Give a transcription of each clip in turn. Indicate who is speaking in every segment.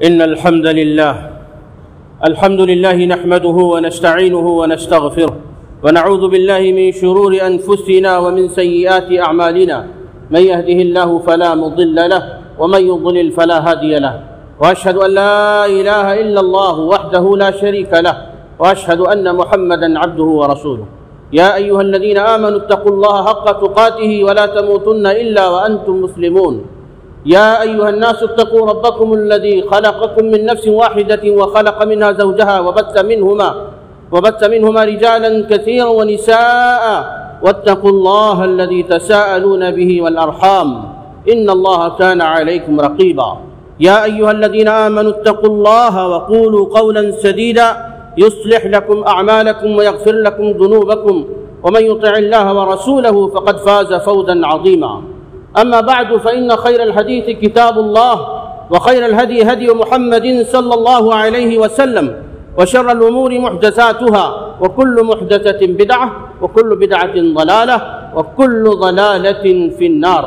Speaker 1: إن الحمد لله نحمده ونستعينه ونستغفره ونعوذ بالله من شرور أنفسنا ومن سيئات أعمالنا من يهده الله فلا مضل له ومن يضلل فلا هادي له وأشهد أن لا إله إلا الله وحده لا شريك له وأشهد أن محمدا عبده ورسوله يا أيها الذين آمنوا اتقوا الله حق تقاته ولا تموتن إلا وأنتم مسلمون يا أيها الناس اتقوا ربكم الذي خلقكم من نفس واحدة وخلق منها زوجها وبث منهما رجالا كثيرا ونساء واتقوا الله الذي تساءلون به والأرحام إن الله كان عليكم رقيبا يا أيها الذين آمنوا اتقوا الله وقولوا قولا سديدا يصلح لكم أعمالكم ويغفر لكم ذنوبكم ومن يطع الله ورسوله فقد فاز فوزا عظيما أما بعد فإن خير الحديث كتاب الله وخير الهدي هدي محمد صلى الله عليه وسلم وشر الأمور محدثاتها وكل محدثة بدعة وكل بدعة ضلالة وكل ضلالة في النار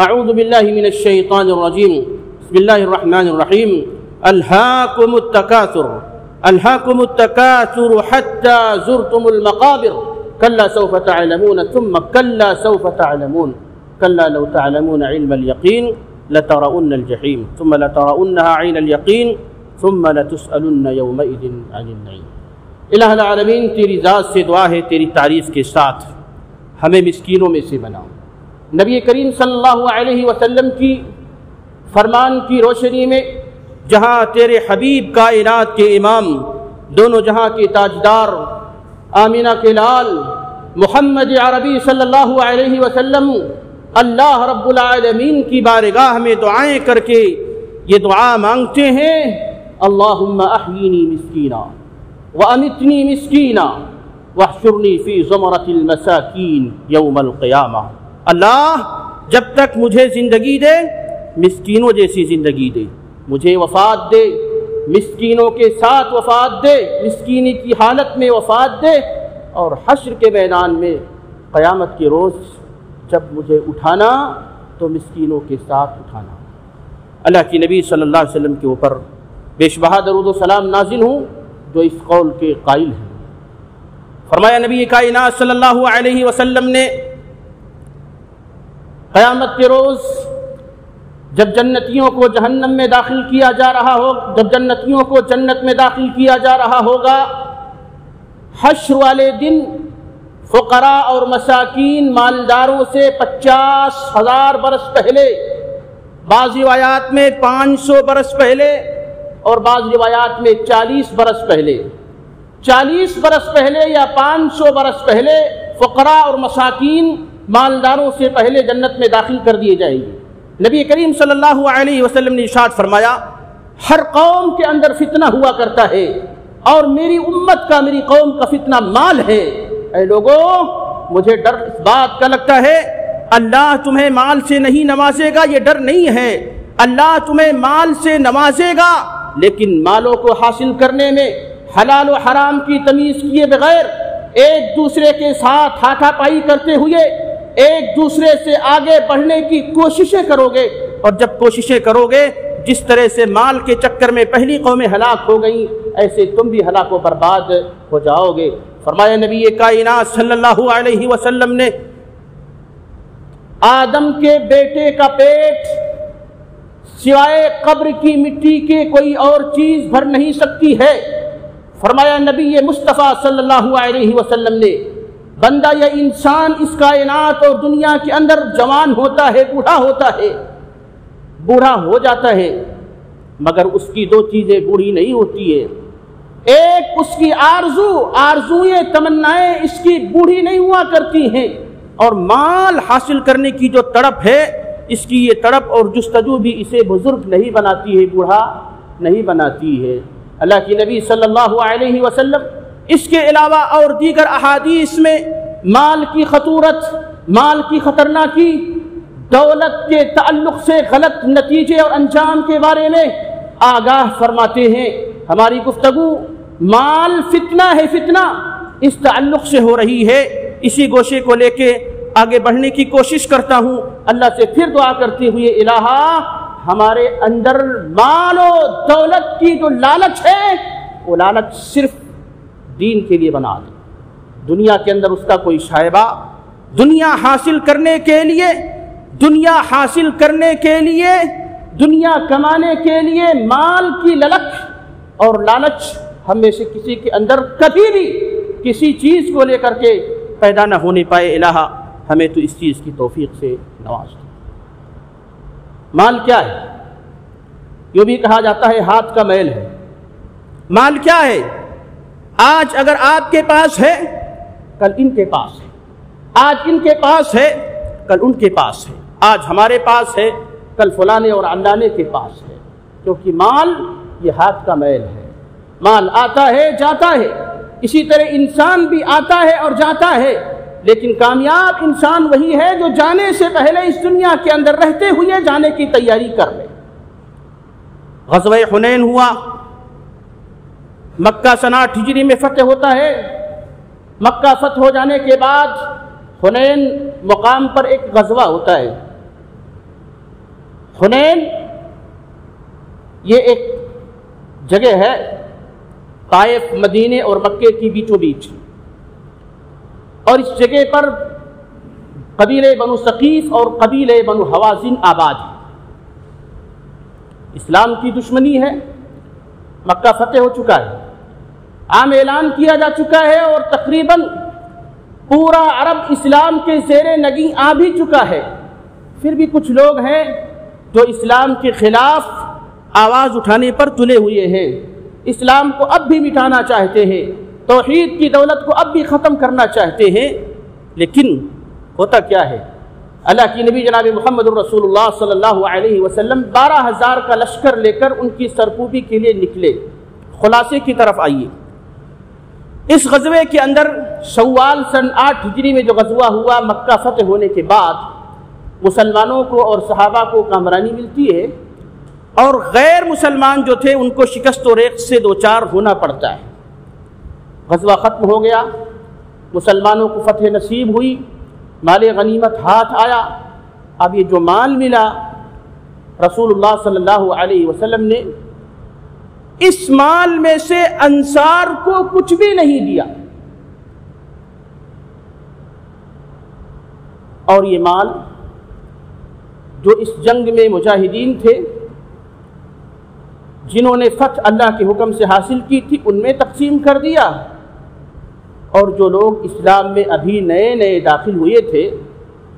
Speaker 1: أعوذ بالله من الشيطان الرجيم بسم الله الرحمن الرحيم ألهاكم التكاثر حتى زرتم المقابر كلا سوف تعلمون ثم كلا سوف تعلمون كلا لو تعلمون علم اليقين لترون الجحيم ثم لترونها عين اليقين ثم لتسألن يومئذ عن النعيم۔ الہ العالمین، تیری ذات سے دعا ہے تیری تعریف کے ساتھ ہمیں مسکینوں میں سے بنا۔ نبی کریم صلی اللہ علیہ وسلم کی فرمان کی روشنی میں جہاں تیرے حبیب کائنات کے امام، دونوں جہاں کے تاجدار، آمینہ کے لال محمد عربی صلی اللہ علیہ وسلم اللہ رب العالمین کی بارگاہ میں دعائیں کر کے یہ دعا مانگتے ہیں، اللہم احیینی مسکینا وامتنی مسکینا واحشرنی فی زمرۃ المساکین یوم القیامہ۔ اللہ جب تک مجھے زندگی دے مسکینوں جیسی زندگی دے، مجھے وفات دے مسکینوں کے ساتھ وفات دے، مسکینی کی حالت میں وفات دے، اور حشر کے میدان میں قیامت کے روز جب مجھے اٹھانا تو مسکینوں کے ساتھ اٹھانا۔ اللہ کی نبی صلی اللہ علیہ وسلم کے اوپر بیش بہا درود و سلام نازل ہوں جو اس قول کے قائل ہیں۔ فرمایا نبی کائنات صلی اللہ علیہ وسلم نے قیامت کے روز جب جنتیوں کو جہنم میں داخل کیا جا رہا ہو، جب جنتیوں کو جنت میں داخل کیا جا رہا ہوگا، حشر والے دن فقراء اور مساکین مالداروں سے 50,000 برس پہلے، بعض روایات میں 500 برس پہلے اور بعض روایات میں 40 برس پہلے، 40 برس پہلے یا 500 برس پہلے فقراء اور مساکین مالداروں سے پہلے جنت میں داخل کر دیے جائیں گے۔ نبی کریم صلی اللہ علیہ وسلم نے ارشاد فرمایا، ہر قوم کے اندر فتنہ ہوا کرتا ہے اور میری امت کا، میری قوم کا فتنہ مال ہے۔ اے لوگوں، مجھے ڈر اس بات کا لگتا ہے اللہ تمہیں مال سے نہیں نوازے گا، یہ ڈر نہیں ہے، اللہ تمہیں مال سے نوازے گا، لیکن مالوں کو حاصل کرنے میں حلال و حرام کی تمیز کیے بغیر ایک دوسرے کے ساتھ ہاتھا پائی کرتے ہوئے ایک دوسرے سے آگے بڑھنے کی کوششیں کرو گے، اور جب کوششیں کرو گے جس طرح سے مال کے چکر میں پہلی قومیں ہلاک ہو گئیں، ایسے تم بھی ہلاک و برباد ہو جاؤ گے۔ فرمایا نبی کائنات صلی اللہ علیہ وسلم نے، آدم کے بیٹے کا پیٹ سوائے قبر کی مٹی کے کوئی اور چیز بھر نہیں سکتی ہے۔ فرمایا نبی مصطفیٰ صلی اللہ علیہ وسلم نے، بندہ یا انسان اس کائنات اور دنیا کے اندر جوان ہوتا ہے، بوڑھا ہوتا ہے، بوڑھا ہو جاتا ہے، مگر اس کی دو چیزیں بوڑھی نہیں ہوتی ہے۔ ایک اس کی آرزویں، تمنائیں اس کی بوڑھی نہیں ہوا کرتی ہیں، اور مال حاصل کرنے کی جو تڑپ ہے، اس کی یہ تڑپ اور جستجو بھی اسے بزرگ نہیں بناتی ہے، بوڑھا نہیں بناتی ہے۔ اللہ کی نبی صلی اللہ علیہ وسلم اس کے علاوہ اور دیگر احادیث میں مال کی خطورت، مال کی خطرناکی، دولت کے تعلق سے غلط نتیجے اور انجام کے بارے میں آگاہ فرماتے ہیں۔ ہماری گفتگو مال فتنہ ہے، فتنہ اس تعلق سے ہو رہی ہے، اسی گوشے کو لے کے آگے بڑھنے کی کوشش کرتا ہوں، اللہ سے پھر دعا کرتے ہوئے الہا ہمارے اندر مال و دولت کی جو لالچ ہے وہ لالچ صرف دین کے لیے بنا دے. دنیا کے اندر اس کا کوئی شائبہ، دنیا حاصل کرنے کے لیے، دنیا کمانے کے لیے مال کی للک اور لالچ ہم میں سے کسی کے اندر کبھی بھی کسی چیز کو لے کر کے پیدا نہ ہونے پائے. الہ ہمیں تو اس چیز کی توفیق سے نواز دے. مال کیا ہے؟ یہ بھی کہا جاتا ہے ہاتھ کا میل ہے. مال کیا ہے؟ آج اگر آپ کے پاس ہے کل ان کے پاس ہے، آج ان کے پاس ہے کل ان کے پاس ہے، آج ہمارے پاس ہے کل فلانے اور علانے کے پاس ہے. کیونکہ مال یہ ہاتھ کا میل ہے. مال آتا ہے جاتا ہے، اسی طرح انسان بھی آتا ہے اور جاتا ہے، لیکن کامیاب انسان وہی ہے جو جانے سے پہلے اس دنیا کے اندر رہتے ہوئے جانے کی تیاری کر لے. غزوہ حنین ہوا، مکہ سنہ 8 ہجری میں فتح ہوتا ہے. مکہ فتح ہو جانے کے بعد حنین مقام پر ایک غزوہ ہوتا ہے. حنین یہ ایک جگہ ہے طائف، مدینے اور مکے کی بیچوں بیچ، اور اس جگہ پر قبیلے بنو ثقیف اور قبیلے بنو حوازن آباد ہیں. اسلام کی دشمنی ہے. مکہ فتح ہو چکا ہے، عام اعلان کیا جا چکا ہے، اور تقریباً پورا عرب اسلام کے زیر نگیں آ بھی چکا ہے. پھر بھی کچھ لوگ ہیں جو اسلام کے خلاف آواز اٹھانے پر تلے ہوئے ہیں. اسلام کو اب بھی مٹانا چاہتے ہیں، توحید کی دولت کو اب بھی ختم کرنا چاہتے ہیں. لیکن ہوتا کیا ہے؟ اللہ کی نبی جناب محمد رسول اللہ صلی اللہ علیہ وسلم 12,000 کا لشکر لے کر ان کی سرکوبی کے لیے نکلے. خلاصے کی طرف آئیے. اس غزوے کے اندر شوال سن 8 ہجری میں جو غزوہ ہوا، مکہ فتح ہونے کے بعد مسلمانوں کو اور صحابہ کو کامرانی ملتی ہے، اور غیر مسلمان جو تھے ان کو شکست و ریغ سے دوچار ہونا پڑتا ہے. غزوہ ختم ہو گیا، مسلمانوں کو فتح نصیب ہوئی، مال غنیمت ہاتھ آیا. اب یہ جو مال ملا، رسول اللہ صلی اللہ علیہ وسلم نے اس مال میں سے انصار کو کچھ بھی نہیں دیا، اور یہ مال جو اس جنگ میں مجاہدین تھے، جنہوں نے فتح اللہ کے حکم سے حاصل کی تھی، ان میں تقسیم کر دیا، اور جو لوگ اسلام میں ابھی نئے نئے داخل ہوئے تھے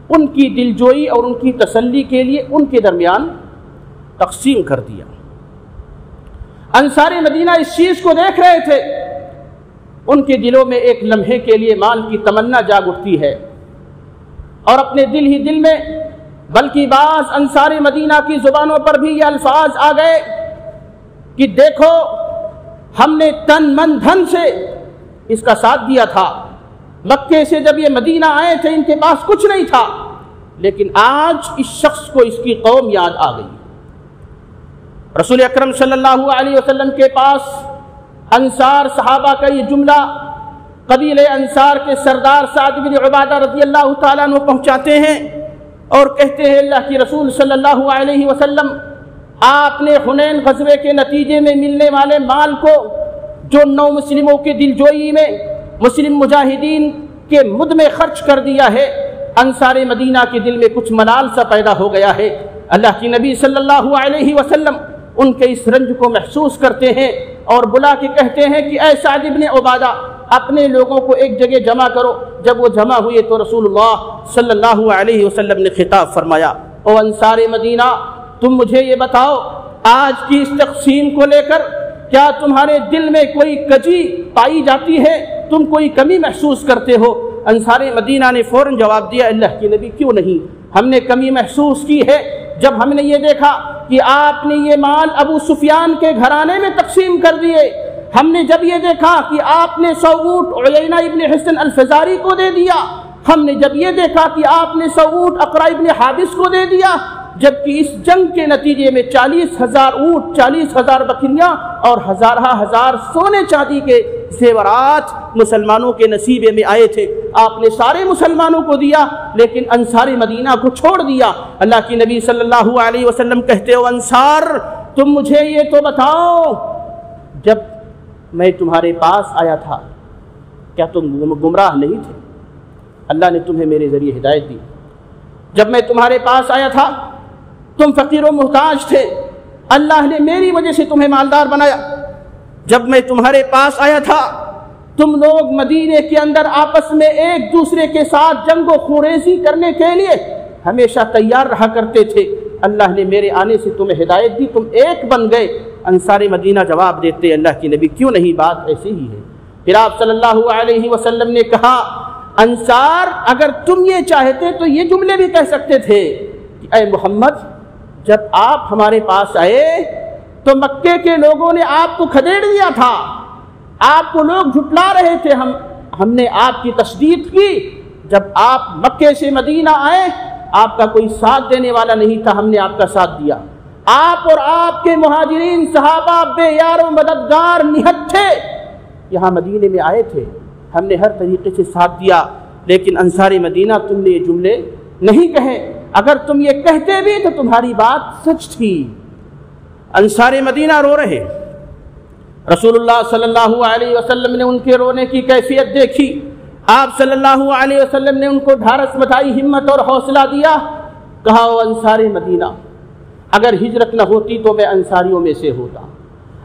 Speaker 1: ان کی دلجوئی اور ان کی تسلی کے لیے ان کے درمیان تقسیم کر دیا. انصار مدینہ اس چیز کو دیکھ رہے تھے، ان کے دلوں میں ایک لمحے کے لیے مال کی تمنا جاگ اٹھتی ہے، اور اپنے دل ہی دل میں، بلکہ بعض انصار مدینہ کی زبانوں پر بھی یہ الفاظ آ گئے کہ دیکھو ہم نے تن من دھن سے اس کا ساتھ دیا تھا. مکے سے جب یہ مدینہ آئے تھے ان کے پاس کچھ نہیں تھا، لیکن آج اس شخص کو اس کی قوم یاد آ گئی. رسول اکرم صلی اللہ علیہ وسلم کے پاس انصار صحابہ کا یہ جملہ قبیلے انصار کے سردار سعد بن عبادہ رضی اللہ تعالیٰ عنہ پہنچاتے ہیں اور کہتے ہیں اللہ کی رسول صلی اللہ علیہ وسلم، آپ نے حنین غزوے کے نتیجے میں ملنے والے مال کو جو 9 مسلموں کے دلجوئی میں مسلم مجاہدین کے مد میں خرچ کر دیا ہے، انصار مدینہ کے دل میں کچھ ملال سا پیدا ہو گیا ہے. اللہ کی نبی صلی اللہ علیہ وسلم ان کے اس رنج کو محسوس کرتے ہیں اور بلا کے کہتے ہیں کہ اے سعد بن عبادہ، اپنے لوگوں کو ایک جگہ جمع کرو. جب وہ جمع ہوئے تو رسول اللہ صلی اللہ علیہ وسلم نے خطاب فرمایا، او انصار مدینہ، تم مجھے یہ بتاؤ، آج کی اس تقسیم کو لے کر کیا تمہارے دل میں کوئی کجی پائی جاتی ہے؟ تم کوئی کمی محسوس کرتے ہو؟ انصار مدینہ نے فوراً جواب دیا، اللہ کے نبی کیوں نہیں، ہم نے کمی محسوس کی ہے جب ہم نے یہ دیکھا کہ آپ نے یہ مال ابو سفیان کے گھرانے میں تقسیم کر دیے. ہم نے جب یہ دیکھا کہ آپ نے 100 اونٹ عیینہ ابن حصن الفزاری کو دے دیا. ہم نے جب یہ دیکھا کہ آپ نے 100 اونٹ اقرا ابن حابس کو دے دیا، جبکہ اس جنگ کے نتیجے میں 40,000 اونٹ، 40,000 بکریاں اور ہزارہ ہزار سونے چاندی کے زیورات مسلمانوں کے نصیبے میں آئے تھے، آپ نے سارے مسلمانوں کو دیا، لیکن انصار مدینہ کو چھوڑ دیا۔ اللہ کی نبی صلی اللہ علیہ وسلم کہتے ہو انصار تم مجھے یہ تو بتاؤ، جب میں تمہارے پاس آیا تھا کیا تم گمراہ نہیں تھے؟ اللہ نے تمہیں میرے ذریعے ہدایت دی۔ جب میں تمہارے پاس آیا تھا تم فقیر و محتاج تھے، اللہ نے میری وجہ سے تمہیں مالدار بنایا۔ جب میں تمہارے پاس آیا تھا تم لوگ مدینے کے اندر آپس میں ایک دوسرے کے ساتھ جنگ و خوریزی کرنے کے لیے ہمیشہ تیار رہا کرتے تھے، اللہ نے میرے آنے سے تمہیں ہدایت دی، تم ایک بن گئے۔ انصار مدینہ جواب دیتے اللہ کی نبی کیوں نہیں، بات ایسی ہی ہے۔ پھر آپ صلی اللہ علیہ وسلم نے کہا انصار اگر تم یہ چاہتے تو یہ جملے بھی کہہ سکتے تھے کہ اے محمد جب آپ ہمارے پاس آئے تو مکے کے لوگوں نے آپ کو کھدیڑ دیا تھا، آپ کو لوگ جھٹلا رہے تھے، ہم نے آپ کی تصدیق کی۔ جب آپ مکے سے مدینہ آئے آپ کا کوئی ساتھ دینے والا نہیں تھا، ہم نے آپ کا ساتھ دیا۔ آپ اور آپ کے مہاجرین صحابہ بے یار و مددگار نہت تھے، یہاں مدینے میں آئے تھے، ہم نے ہر طریقے سے ساتھ دیا، لیکن انصار مدینہ تم نے یہ جملے نہیں کہے، اگر تم یہ کہتے بھی تو تمہاری بات سچ تھی۔ انصار مدینہ رو رہے، رسول اللہ صلی اللہ علیہ وسلم نے ان کے رونے کی کیفیت دیکھی، آپ صلی اللہ علیہ وسلم نے ان کو ڈھارس بتائی، ہمت اور حوصلہ دیا، کہا او انصار مدینہ اگر ہجرت نہ ہوتی تو میں انصاریوں میں سے ہوتا،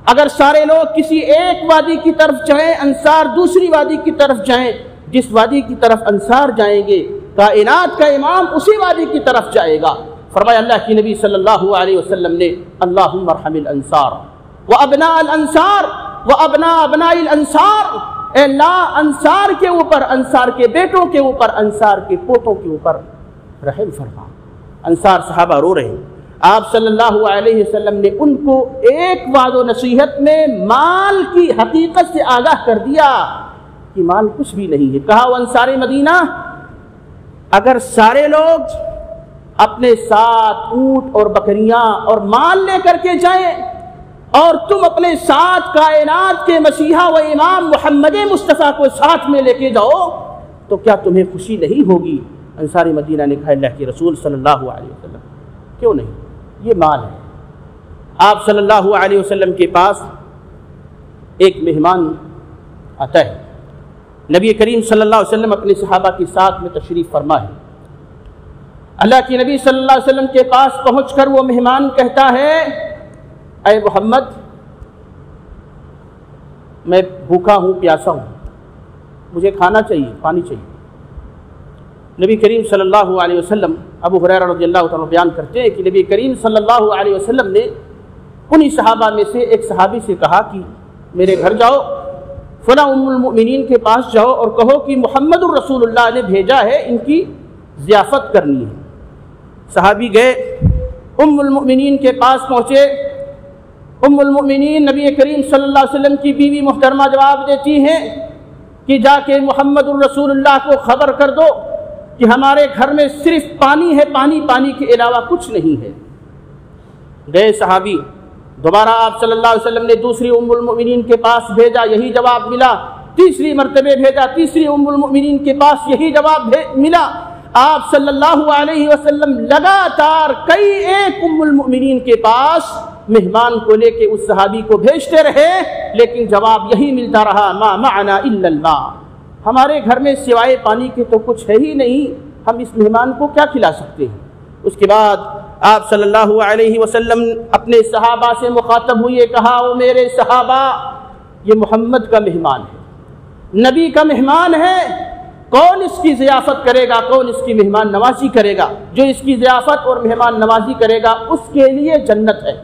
Speaker 1: اگر سارے لوگ کسی ایک وادی کی طرف جائیں انصار دوسری وادی کی طرف جائیں، جس وادی کی طرف انصار جائیں گے کائنات کا امام اسی وادی کی طرف جائے گا۔ فرمایا اللہ کی نبی صلی اللہ علیہ وسلم نے اللہم ارحم الانصار وابناء الانصار وابناء ابناء الانصار، اے اللہ انصار کے اوپر، انصار کے بیٹوں کے اوپر، انصار کے پوتوں کے اوپر رحم فرما۔ انصار صحابہ رو رہے ہیں، آپ صلی اللہ علیہ وسلم نے ان کو ایک وعد و نصیحت میں مال کی حقیقت سے آگاہ کر دیا کہ مال کچھ بھی نہیں ہے۔ کہا انصار مدینہ اگر سارے لوگ اپنے ساتھ اونٹ اور بکریاں اور مال لے کر کے جائیں اور تم اپنے ساتھ کائنات کے مسیحا و امام محمد مصطفیٰ کو ساتھ میں لے کے جاؤ تو کیا تمہیں خوشی نہیں ہوگی؟ انصار مدینہ نے کہا اللہ کے رسول صلی اللہ علیہ وسلم کیوں نہیں، یہ مال ہے۔ آپ صلی اللہ علیہ وسلم کے پاس ایک مہمان آتا ہے، نبی کریم صلی اللہ علیہ وسلم اپنے صحابہ کے ساتھ میں تشریف فرما ہے۔ اللہ کے نبی صلی اللہ علیہ وسلم کے پاس پہنچ کر وہ مہمان کہتا ہے اے محمد میں بھوکا ہوں، پیاسا ہوں، مجھے کھانا چاہیے، پانی چاہیے۔ نبی کریم صلی اللہ علیہ وسلم، ابو ہریرہ رضی اللہ تعالیٰ بیان کرتے ہیں کہ نبی کریم صلی اللہ علیہ وسلم نے انہی صحابہ میں سے ایک صحابی سے کہا کہ میرے گھر جاؤ، فلاں ام المؤمنین کے پاس جاؤ اور کہو کہ محمد الرسول اللہ نے بھیجا ہے، ان کی ضیافت کرنی ہے۔ صحابی گئے، ام المؤمنین کے پاس پہنچے، ام المؤمنین نبی کریم صلی اللہ علیہ وسلم کی بیوی محترمہ جواب دیتی ہیں کہ جا کے محمد الرسول اللہ کو خبر کر دو کہ ہمارے گھر میں صرف پانی ہے، پانی کے علاوہ کچھ نہیں ہے۔ گئے صحابی، دوبارہ آپ صلی اللہ علیہ وسلم نے دوسری ام المؤمنین کے پاس بھیجا، یہی جواب ملا، تیسری مرتبہ بھیجا، تیسری ام المؤمنین کے پاس یہی جواب ملا۔ آپ صلی اللہ علیہ وسلم لگاتار کئی ایک ام المؤمنین کے پاس مہمان کو لے کے اس صحابی کو بھیجتے رہے، لیکن جواب یہی ملتا رہا ما معنا الا الماء، ہمارے گھر میں سوائے پانی کے تو کچھ ہے ہی نہیں، ہم اس مہمان کو کیا کھلا سکتے ہیں۔ اس کے بعد آپ صلی اللہ علیہ وسلم اپنے صحابہ سے مخاطب ہوئے، کہا او میرے صحابہ یہ محمد کا مہمان ہے، نبی کا مہمان ہے، کون اس کی ضیافت کرے گا، کون اس کی مہمان نوازی کرے گا؟ جو اس کی ضیافت اور مہمان نوازی کرے گا اس کے لیے جنت ہے۔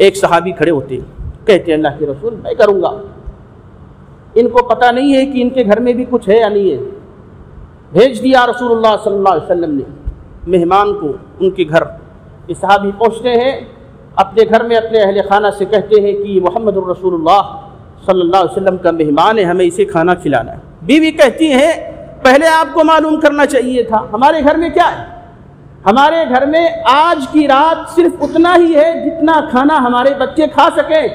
Speaker 1: ایک صحابی کھڑے ہوتے کہتے اللہ کے رسول میں کروں گا، ان کو پتہ نہیں ہے کہ ان کے گھر میں بھی کچھ ہے یا نہیں ہے۔ بھیج دیا رسول اللہ صلی اللہ علیہ وسلم نے مہمان کو ان کے گھر۔ یہ صحابی پہنچتے ہیں اپنے گھر میں، اپنے اہل خانہ سے کہتے ہیں کہ محمد الرسول اللہ صلی اللہ علیہ وسلم کا مہمان ہے، ہمیں اسے کھانا کھلانا ہے۔ بیوی کہتی ہے پہلے آپ کو معلوم کرنا چاہیے تھا، ہمارے گھر میں کیا ہے؟ ہمارے گھر میں آج کی رات صرف اتنا ہی ہے جتنا کھانا ہمارے بچے کھا سکیں،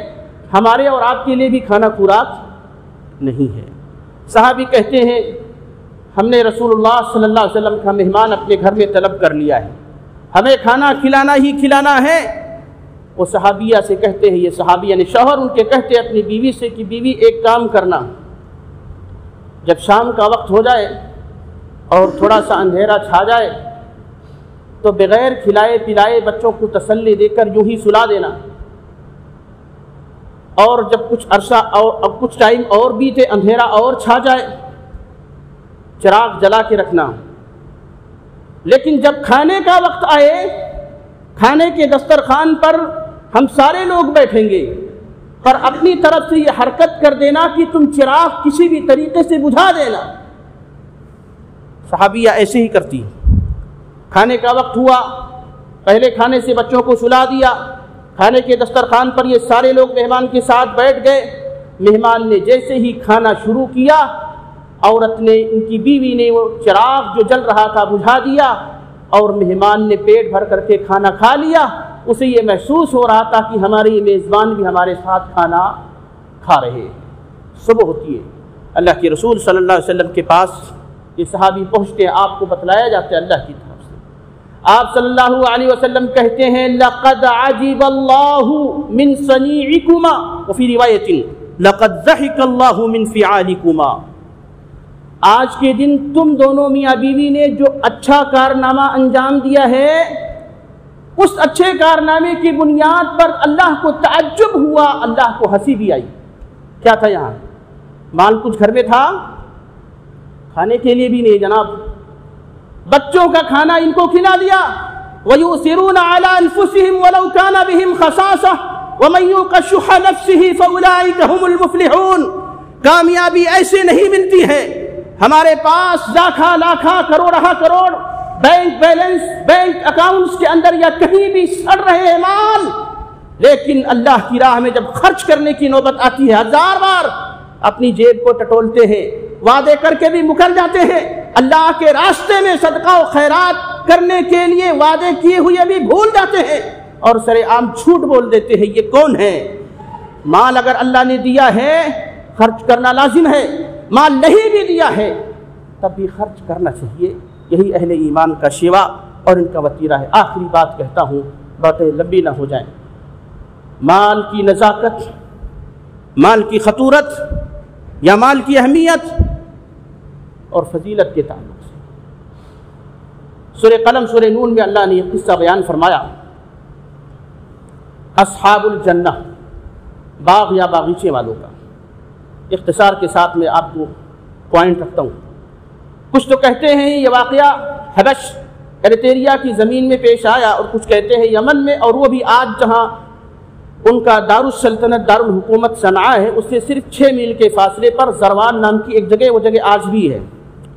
Speaker 1: ہمارے اور آپ کے لیے بھی کھانا خوراک نہیں ہے۔ صحابی کہتے ہیں ہم نے رسول اللہ صلی اللہ علیہ وسلم کا مہمان اپنے گھر میں طلب کر لیا ہے، ہمیں کھانا کھلانا ہی کھلانا ہے۔ وہ صحابیہ سے کہتے ہیں، یہ صحابی یعنی شوہر ان کے کہتے ہیں اپنی بیوی سے کہ بیوی ایک کام کرنا، جب شام کا وقت ہو جائے اور تھوڑا سا اندھیرا چھا جائے تو بغیر کھلائے پلائے بچوں کو تسلی دے کر یوں ہی سلا دینا، اور جب کچھ عرصہ اور کچھ ٹائم اور بیتے اندھیرا اور چھا جائے چراغ جلا کے رکھنا، لیکن جب کھانے کا وقت آئے کھانے کے دسترخوان پر ہم سارے لوگ بیٹھیں گے پر اپنی طرف سے یہ حرکت کر دینا کہ تم چراغ کسی بھی طریقے سے بجھا دینا۔ صحابیہ ایسے ہی کرتی، کھانے کا وقت ہوا، پہلے کھانے سے بچوں کو سلا دیا، کھانے کے دسترخوان پر یہ سارے لوگ مہمان کے ساتھ بیٹھ گئے۔ مہمان نے جیسے ہی کھانا شروع کیا، عورت نے ان کی بیوی نے وہ چراغ جو جل رہا تھا بجھا دیا، اور مہمان نے پیٹ بھر کر کے کھانا کھا لیا۔ اسے یہ محسوس ہو رہا تھا کہ ہمارے یہ میزبان بھی ہمارے ساتھ کھانا کھا رہے ہیں۔ صبح ہوتی ہے، اللہ کے رسول صلی اللہ علیہ وسلم کے پاس یہ صحابی پہنچتے ہیں، آپ کو بتلایا جاتا ہے اللہ کی طرف سے۔ آپ صلی اللہ علیہ وسلم کہتے ہیں لقد عجب اللہ من صنیعکما، وفی روایت لقد ضحک اللہ من فعالکما۔ آج کے دن تم دونوں میاں بیوی نے جو اچھا کارنامہ انجام دیا ہے، اس اچھے کارنامے کی بنیاد پر اللہ کو تعجب ہوا، اللہ کو ہنسی بھی آئی۔ کیا تھا یہاں؟ مال کچھ گھر میں تھا؟ کھانے کے لیے بھی نہیں جناب، بچوں کا کھانا ان کو کھلا دیا۔ وَيُؤْثِرُونَ عَلَىٰ أَنفُسِهِمْ وَلَوْ كَانَ بِهِمْ خَصَاصَةٌ وَمَن يُوقَ شُحَّ نَفْسِهِ فَأُولَٰئِكَ هُمُ الْمُفْلِحُونَ۔ کامیابی ایسے نہیں ملتی ہے ہمارے پاس لاکھاں لاکھاں کروڑاں crore bank balance, bank accounts کے اندر یا کہیں بھی سڑ رہے ہیں مال، لیکن اللہ کی راہ میں جب خرچ کرنے کی نوبت آتی ہے ہزار بار اپنی جیب کو ٹٹولتے ہیں، وعدے کر کے بھی مکر جاتے ہیں، اللہ کے راستے میں صدقہ و خیرات کرنے کے لیے وعدے کیے ہوئے بھی بھول جاتے ہیں اور سرے عام جھوٹ بول دیتے ہیں۔ یہ کون ہے؟ مال اگر اللہ نے دیا ہے خرچ کرنا لازم ہے، مال نہیں بھی دیا ہے تب بھی خرچ کرنا چاہیے۔ یہی اہل ایمان کا شیوا اور ان کا وتیرہ ہے۔ آخری بات کہتا ہوں، باتیں لمبی نہ ہو جائیں۔ مال کی نزاکت، مال کی خطورت یا مال کی اہمیت اور فضیلت کے تعلق سے سورہ قلم سورہ نون میں اللہ نے یہ قصہ بیان فرمایا، اصحاب الجنہ، باغ یا باغیچے والوں کا۔ اختصار کے ساتھ میں آپ کو پوائنٹ رکھتا ہوں۔ کچھ تو کہتے ہیں یہ واقعہ حبش ایریتریا کی زمین میں پیش آیا، اور کچھ کہتے ہیں یمن میں، اور وہ بھی آج جہاں ان کا دارالسلطنت دارالحکومت صنعاء ہے اس سے صرف 6 میل کے فاصلے پر زروان نام کی ایک جگہ، وہ جگہ آج بھی ہے،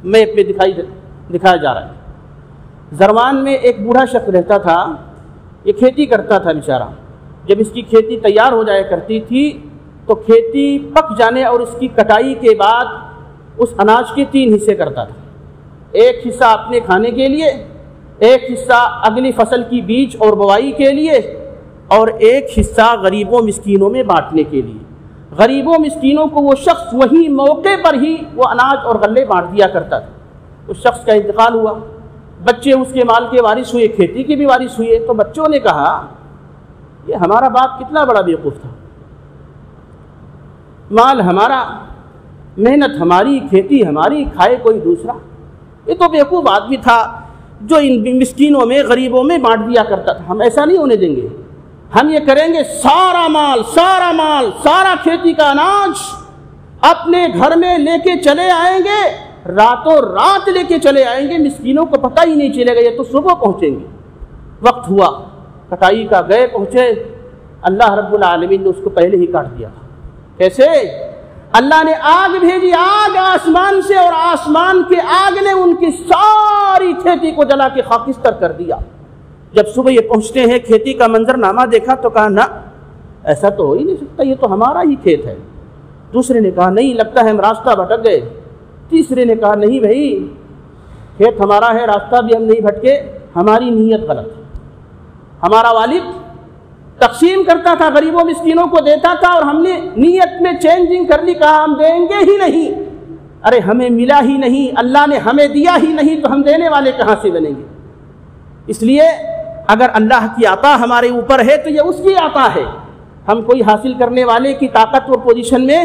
Speaker 1: میپ پہ دکھایا جا رہا ہے۔ زروان میں ایک بوڑھا شخص رہتا تھا، یہ کھیتی کرتا تھا بیچارہ۔ جب اس کی کھیتی تیار ہو جایا کرتی تھی تو کھیتی پک جانے اور اس کی کٹائی کے بعد اس اناج کے 3 حصے کرتا تھا، ایک حصہ اپنے کھانے کے لیے، ایک حصہ اگلی فصل کی بیج اور بوائی کے لیے، اور ایک حصہ غریبوں مسکینوں میں بانٹنے کے لیے۔ غریبوں مسکینوں کو وہ شخص وہی موقع پر ہی وہ اناج اور غلے بانٹ دیا کرتا تھا۔ اس شخص کا انتقال ہوا، بچے اس کے مال کے وارث ہوئے، کھیتی کے بھی وارث ہوئے، تو بچوں نے کہا یہ ہمارا باپ کتنا بڑا بیوقوف تھا، مال ہمارا، محنت ہماری، کھیتی ہماری، کھائے کوئی دوسرا۔ یہ تو بیوقوف آدمی تھا جو ان مسکینوں میں غریبوں میں بانٹ دیا کرتا تھا، ہم ایسا نہیں ہونے دیں گے، ہم یہ کریں گے سارا مال سارا کھیتی کا اناج اپنے گھر میں لے کے چلے آئیں گے، راتوں رات لے کے چلے آئیں گے، مسکینوں کو پتہ ہی نہیں چلے گا، یہ تو صبح پہنچیں گے۔ وقت ہوا کٹائی کا، گئے پہنچے، اللہ رب العالمین نے اس کو پہلے ہی کاٹ دیا تھا۔ کیسے؟ اللہ نے آگ بھیجی، آگ آسمان سے، اور آسمان کے آگ نے ان کی ساری کھیتی کو جلا کے خاکستر کر دیا۔ جب صبح یہ پہنچتے ہیں، کھیتی کا منظر نامہ دیکھا تو کہا نہ، ایسا تو ہو ہی نہیں سکتا، یہ تو ہمارا ہی کھیت ہے۔ دوسرے نے کہا نہیں، لگتا ہے ہم راستہ بھٹک گئے۔ تیسرے نے کہا نہیں بھائی، کھیت ہمارا ہے، راستہ بھی ہم نہیں بھٹکے، ہماری نیت غلط ہے۔ ہمارا والد تقسیم کرتا تھا، غریبوں مسکینوں کو دیتا تھا، اور ہم نے نیت میں چینجنگ کر لی، کہا ہم دیں گے ہی نہیں۔ ارے ہمیں ملا ہی نہیں، اللہ نے ہمیں دیا ہی نہیں، تو ہم دینے والے کہاں سے بنیں گے؟ اس لیے اگر اللہ کی عطا ہمارے اوپر ہے تو یہ اس کی عطا ہے، ہم کوئی حاصل کرنے والے کی طاقت اور پوزیشن میں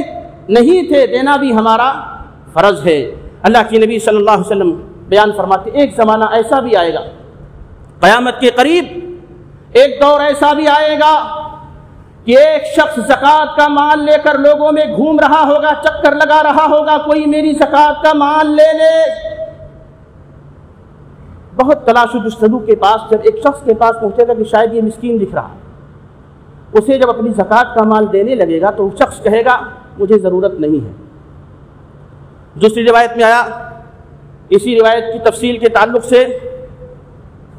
Speaker 1: نہیں تھے، دینا بھی ہمارا فرض ہے۔ اللہ کی نبی صلی اللہ علیہ وسلم بیان فرماتے ایک زمانہ ایسا بھی آئے گا قیامت کے قریب، ایک دور ایسا بھی آئے گا کہ ایک شخص زکوٰۃ کا مال لے کر لوگوں میں گھوم رہا ہوگا، چکر لگا رہا ہوگا، کوئی میری زکوٰۃ کا مال لے لے۔ بہت تلاش و جستجو کے پاس جب ایک شخص کے پاس پہنچے گا کہ شاید یہ مسکین دکھ رہا ہے، اسے جب اپنی زکوٰۃ کا مال دینے لگے گا تو وہ شخص کہے گا مجھے ضرورت نہیں ہے۔ دوسری روایت میں آیا اسی روایت کی تفصیل کے تعلق سے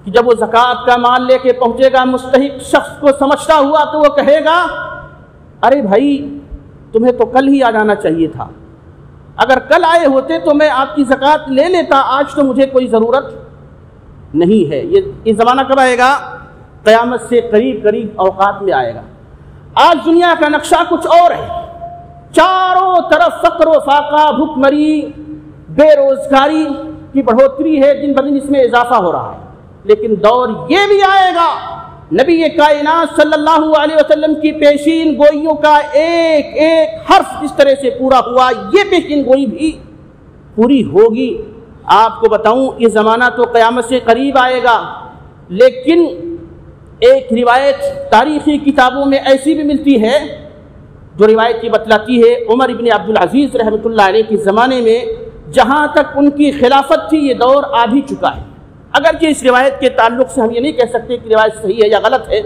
Speaker 1: کہ جب وہ زکوٰۃ کا مال لے کے پہنچے گا مستحق شخص کو سمجھتا ہوا تو وہ کہے گا ارے بھائی تمہیں تو کل ہی آ جانا چاہیے تھا، اگر کل آئے ہوتے تو میں آپ کی زکوٰۃ لے لیتا، آج تو مجھے کوئی ضرورت نہیں ہے۔ یہ زمانہ کب آئے گا؟ قیامت سے قریب اوقات میں آئے گا۔ آج دنیا کا نقشہ کچھ اور ہے، چاروں طرف فقر و فاقہ، بھوک مری، بے روزگاری کی بڑھوتری ہے، دن بدن اس میں اضافہ ہو رہا ہے۔ لیکن دور یہ بھی آئے گا، نبی کائنات صلی اللہ علیہ وسلم کی پیشین گوئیوں کا ایک ایک حرف جس طرح سے پورا ہوا، یہ پیشین گوئی بھی پوری ہوگی۔ آپ کو بتاؤں یہ زمانہ تو قیامت سے قریب آئے گا، لیکن ایک روایت تاریخی کتابوں میں ایسی بھی ملتی ہے جو روایت یہ بتلاتی ہے عمر ابن عبدالعزیز رحمۃ اللہ علیہ کے زمانے میں جہاں تک ان کی خلافت تھی یہ دور آ بھی چکا ہے۔ اگرچہ اس روایت کے تعلق سے ہم یہ نہیں کہہ سکتے کہ روایت صحیح ہے یا غلط ہے،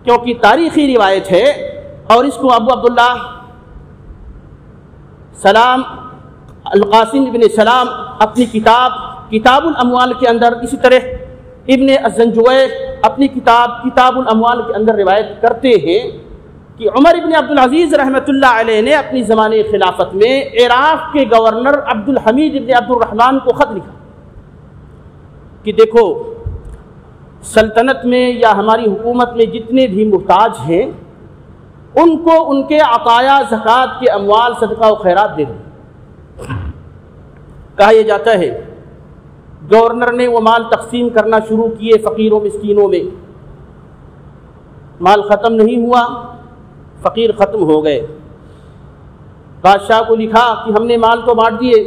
Speaker 1: کیونکہ تاریخی روایت ہے، اور اس کو ابو عبداللہ سلام القاسم ابن سلام اپنی کتاب الاموال کے اندر، اسی طرح ابن الزنجوی اپنی کتاب الاموال کے اندر روایت کرتے ہیں کہ عمر ابن عبدالعزیز رحمۃ اللہ علیہ نے اپنی زمانے خلافت میں عراق کے گورنر عبد الحمید ابن عبد الرحمن کو خط لکھا کہ دیکھو سلطنت میں یا ہماری حکومت میں جتنے بھی محتاج ہیں ان کو ان کے عطایا زکوٰۃ کے اموال صدقہ و خیرات دے دو۔ کہا یہ جاتا ہے گورنر نے وہ مال تقسیم کرنا شروع کیے فقیروں مسکینوں میں، مال ختم نہیں ہوا، فقیر ختم ہو گئے۔ بادشاہ کو لکھا کہ ہم نے مال تو بانٹ دیے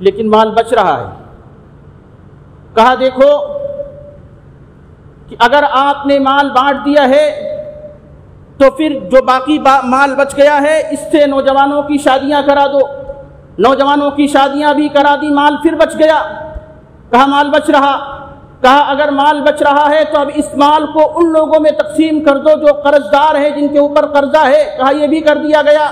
Speaker 1: لیکن مال بچ رہا ہے۔ کہا دیکھو کہ اگر آپ نے مال بانٹ دیا ہے تو پھر جو باقی مال بچ گیا ہے اس سے نوجوانوں کی شادیاں کرا دو۔ نوجوانوں کی شادیاں بھی کرا دی، مال پھر بچ گیا۔ کہا مال بچ رہا، کہا اگر مال بچ رہا ہے تو اب اس مال کو ان لوگوں میں تقسیم کر دو جو قرض دار ہیں، جن کے اوپر قرضہ ہے۔ کہا یہ بھی کر دیا گیا۔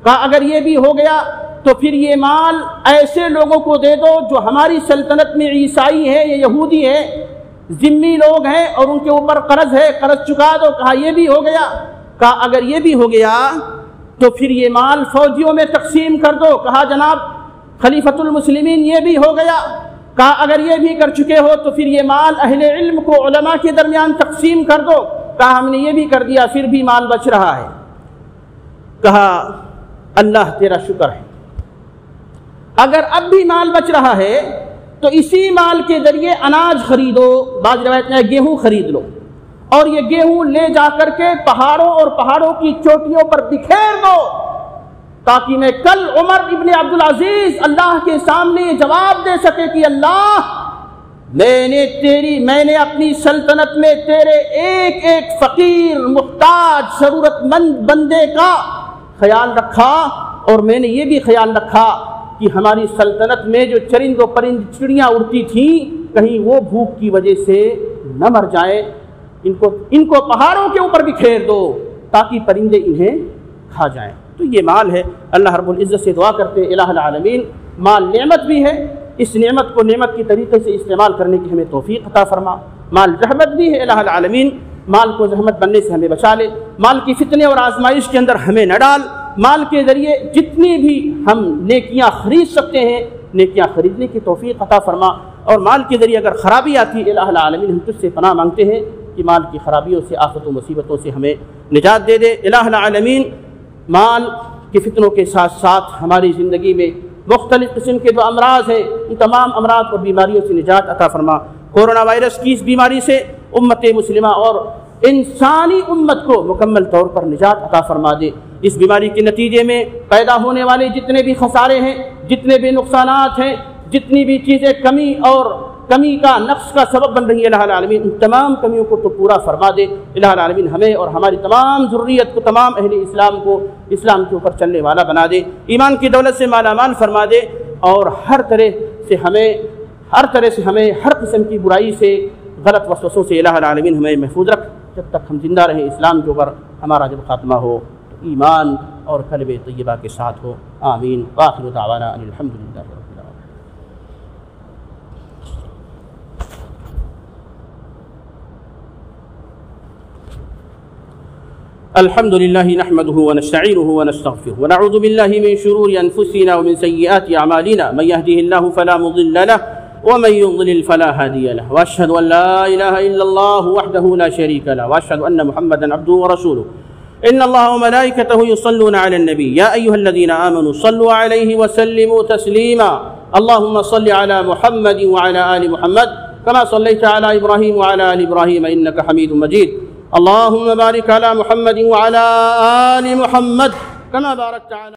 Speaker 1: کہا اگر یہ بھی ہو گیا تو پھر یہ مال ایسے لوگوں کو دے دو جو ہماری سلطنت میں عیسائی ہیں یا یہودی ہیں، ذمہ لوگ ہیں اور ان کے اوپر قرض ہے، قرض چکا دو۔ کہا یہ بھی ہو گیا۔ کہا اگر یہ بھی ہو گیا تو پھر یہ مال فوجیوں میں تقسیم کر دو۔ کہا جناب خلیفۃ المسلمین یہ بھی ہو گیا۔ کہا اگر یہ بھی کر چکے ہو تو پھر یہ مال اہل علم کو علماء کے درمیان تقسیم کر دو۔ کہا ہم نے یہ بھی کر دیا، پھر بھی مال بچ رہا ہے۔ کہا اللہ تیرا شکر ہے، اگر اب بھی مال بچ رہا ہے تو اسی مال کے ذریعے اناج خریدو، بعض روایت میں گیہوں خرید لو، اور یہ گیہوں لے جا کر کے پہاڑوں اور پہاڑوں کی چوٹیوں پر بکھیر دو، تاکہ میں کل عمر ابن عبدالعزیز اللہ کے سامنے یہ جواب دے سکے کہ اللہ میں نے اپنی سلطنت میں تیرے ایک ایک فقیر محتاج ضرورت مند بندے کا خیال رکھا، اور میں نے یہ بھی خیال رکھا کہ ہماری سلطنت میں جو چرند و پرند چڑیاں اڑتی تھیں کہیں وہ بھوک کی وجہ سے نہ مر جائیں، ان کو پہاڑوں کے اوپر بکھیر دو تاکہ پرندے انہیں کھا جائیں۔ تو یہ مال ہے، اللہ رب العزت سے دعا کرتے الہ العالمین مال نعمت بھی ہے، اس نعمت کو نعمت کی طریقے سے استعمال کرنے کی ہمیں توفیق عطا فرما۔ مال رحمت بھی ہے، الہ العالمین مال کو زحمت بننے سے ہمیں بچا لے، مال کی فتنے اور آزمائش کے اندر ہمیں نہ ڈال، مال کے ذریعے جتنی بھی ہم نیکیاں خرید سکتے ہیں نیکیاں خریدنے کی توفیق عطا فرما، اور مال کے ذریعے اگر خرابی آتی ہے الہ العالمین ہم تجھ سے پناہ مانگتے ہیں کہ مال کی خرابیوں سے، آفت و مصیبتوں سے ہمیں نجات دے دے۔ الہ العالمین مال کے فتنوں کے ساتھ ساتھ ہماری زندگی میں مختلف قسم کے جو امراض ہیں ان تمام امراض اور بیماریوں سے نجات عطا فرما۔ کورونا وائرس کی اس بیماری سے امت مسلمہ اور انسانی امت کو مکمل طور پر نجات عطا فرما دے۔ اس بیماری کے نتیجے میں پیدا ہونے والے جتنے بھی خسارے ہیں، جتنے بھی نقصانات ہیں، جتنی بھی چیزیں کمی کا نقص کا سبب بن رہی ہے، الہ العالمین ان تمام کمیوں کو تو پورا فرما دے۔ الہ العالمین ہمیں اور ہماری تمام ذریت کو، تمام اہل اسلام کو اسلام کے اوپر چلنے والا بنا دے، ایمان کی دولت سے مالا مال فرما دے، اور ہر طرح سے ہمیں ہر قسم کی برائی سے، غلط وسوسوں سے الہ العالمین ہمیں محفوظ رکھ، جب تک ہم زندہ رہیں اسلام کے اوپر۔ ہمارا جب خاتمہ ہو تو ایمان اور کلمہ طیبہ کے ساتھ ہو۔ آمین۔ وآخر دعوانا ان الحمدللہ رب العالمین۔ الحمد لله نحمده ونستعينه ونستغفره ونعوذ بالله من شرور أنفسنا ومن سيئات أعمالنا، من يهده الله فلا مضل له ومن يضلل فلا هادي له، وأشهد أن لا إله إلا الله وحده لا شريك له، وأشهد أن محمدا عبده ورسوله. إن الله وملائكته يصلون على النبي يا أيها الذين آمنوا صلوا عليه وسلموا تسليما. اللهم صل على محمد وعلى آل محمد كما صليت على إبراهيم وعلى آل إبراهيم إنك حميد مجيد. اللهم بارك على محمد وعلى آل محمد كما باركت على